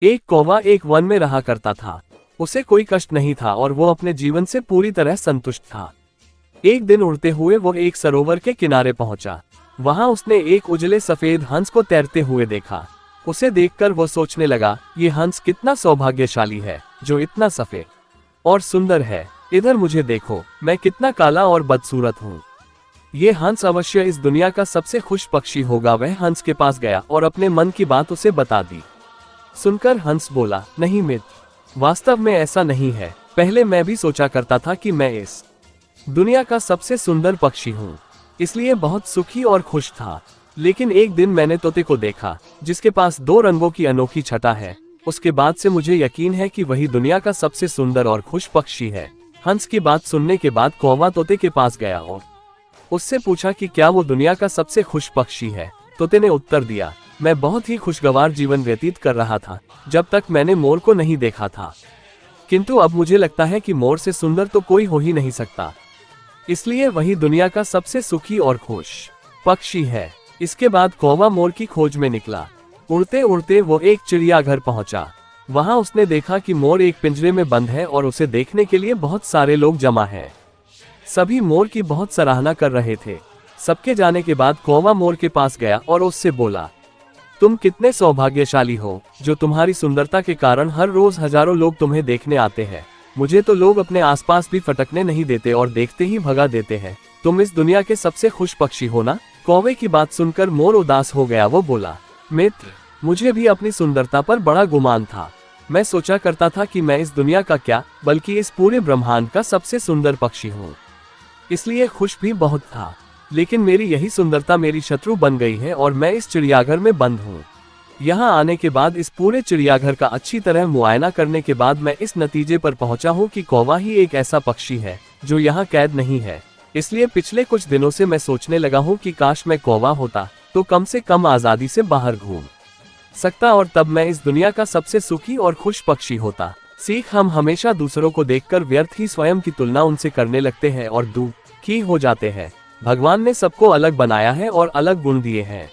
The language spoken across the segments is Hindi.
एक कौवा एक वन में रहा करता था। उसे कोई कष्ट नहीं था और वो अपने जीवन से पूरी तरह संतुष्ट था। एक दिन उड़ते हुए वो एक सरोवर के किनारे पहुंचा। वहां उसने एक उजले सफेद हंस को तैरते हुए देखा। उसे देखकर वो सोचने लगा, ये हंस कितना सौभाग्यशाली है जो इतना सफेद और सुंदर है। इधर मुझे देखो, मैं कितना काला और बदसूरत हूँ। ये हंस अवश्य इस दुनिया का सबसे खुश पक्षी होगा। वह हंस के पास गया और अपने मन की बात उसे बता दी। सुनकर हंस बोला, नहीं मित्र, वास्तव में ऐसा नहीं है। पहले मैं भी सोचा करता था कि मैं इस दुनिया का सबसे सुंदर पक्षी हूँ, इसलिए बहुत सुखी और खुश था। लेकिन एक दिन मैंने तोते को देखा जिसके पास 2 रंगों की अनोखी छटा है। उसके बाद से मुझे यकीन है कि वही दुनिया का सबसे सुंदर और खुश पक्षी है। हंस की बात सुनने के बाद कौवा तोते के पास गया और उससे पूछा कि क्या वो दुनिया का सबसे खुश पक्षी है। तोते ने उत्तर दिया, मैं बहुत ही खुशगवार जीवन व्यतीत कर रहा था जब तक मैंने मोर को नहीं देखा था, किंतु अब मुझे लगता है कि मोर से सुंदर तो कोई हो ही नहीं सकता, इसलिए वही दुनिया का सबसे सुखी और खुश पक्षी है। इसके बाद कौवा मोर की खोज में निकला। उड़ते उड़ते वो एक चिड़ियाघर पहुंचा। वहां उसने देखा कि मोर एक पिंजरे में बंद है और उसे देखने के लिए बहुत सारे लोग जमा हैं। सभी मोर की बहुत सराहना कर रहे थे। सबके जाने के बाद कौवा मोर के पास गया और उससे बोला, तुम कितने सौभाग्यशाली हो जो तुम्हारी सुंदरता के कारण हर रोज हजारों लोग तुम्हें देखने आते हैं। मुझे तो लोग अपने आसपास भी फटकने नहीं देते और देखते ही भगा देते हैं। तुम इस दुनिया के सबसे खुश पक्षी हो ना। कौवे की बात सुनकर मोर उदास हो गया। वो बोला, मित्र, मुझे भी अपनी सुंदरता पर बड़ा गुमान था। मैं सोचा करता था कि मैं इस दुनिया का क्या बल्कि इस पूरे ब्रह्मांड का सबसे सुंदर पक्षी हूँ, इसलिए खुश भी बहुत था। लेकिन मेरी यही सुंदरता मेरी शत्रु बन गई है और मैं इस चिड़ियाघर में बंद हूँ। यहाँ आने के बाद इस पूरे चिड़ियाघर का अच्छी तरह मुआयना करने के बाद मैं इस नतीजे पर पहुंचा हूँ कि कौवा ही एक ऐसा पक्षी है जो यहाँ कैद नहीं है। इसलिए पिछले कुछ दिनों से मैं सोचने लगा हूँ कि काश मैं कौवा होता तो कम से कम आजादी से बाहर घूम सकता और तब मैं इस दुनिया का सबसे सुखी और खुश पक्षी होता। सीख, हम हमेशा दूसरों को देखकर व्यर्थ ही स्वयं की तुलना उनसे करने लगते हैं और दुखी हो जाते हैं। भगवान ने सबको अलग बनाया है और अलग गुण दिए हैं।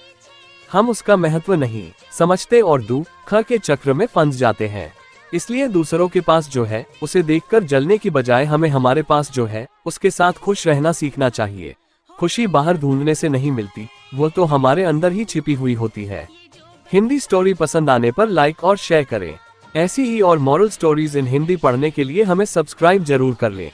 हम उसका महत्व नहीं समझते और दुख के चक्र में फंस जाते हैं। इसलिए दूसरों के पास जो है उसे देखकर जलने की बजाय हमें हमारे पास जो है उसके साथ खुश रहना सीखना चाहिए। खुशी बाहर ढूंढने से नहीं मिलती, वो तो हमारे अंदर ही छिपी हुई होती है। हिंदी स्टोरी पसंद आने पर लाइक और शेयर करें। ऐसी ही और मॉरल स्टोरीज इन हिंदी पढ़ने के लिए हमें सब्सक्राइब जरूर कर लें।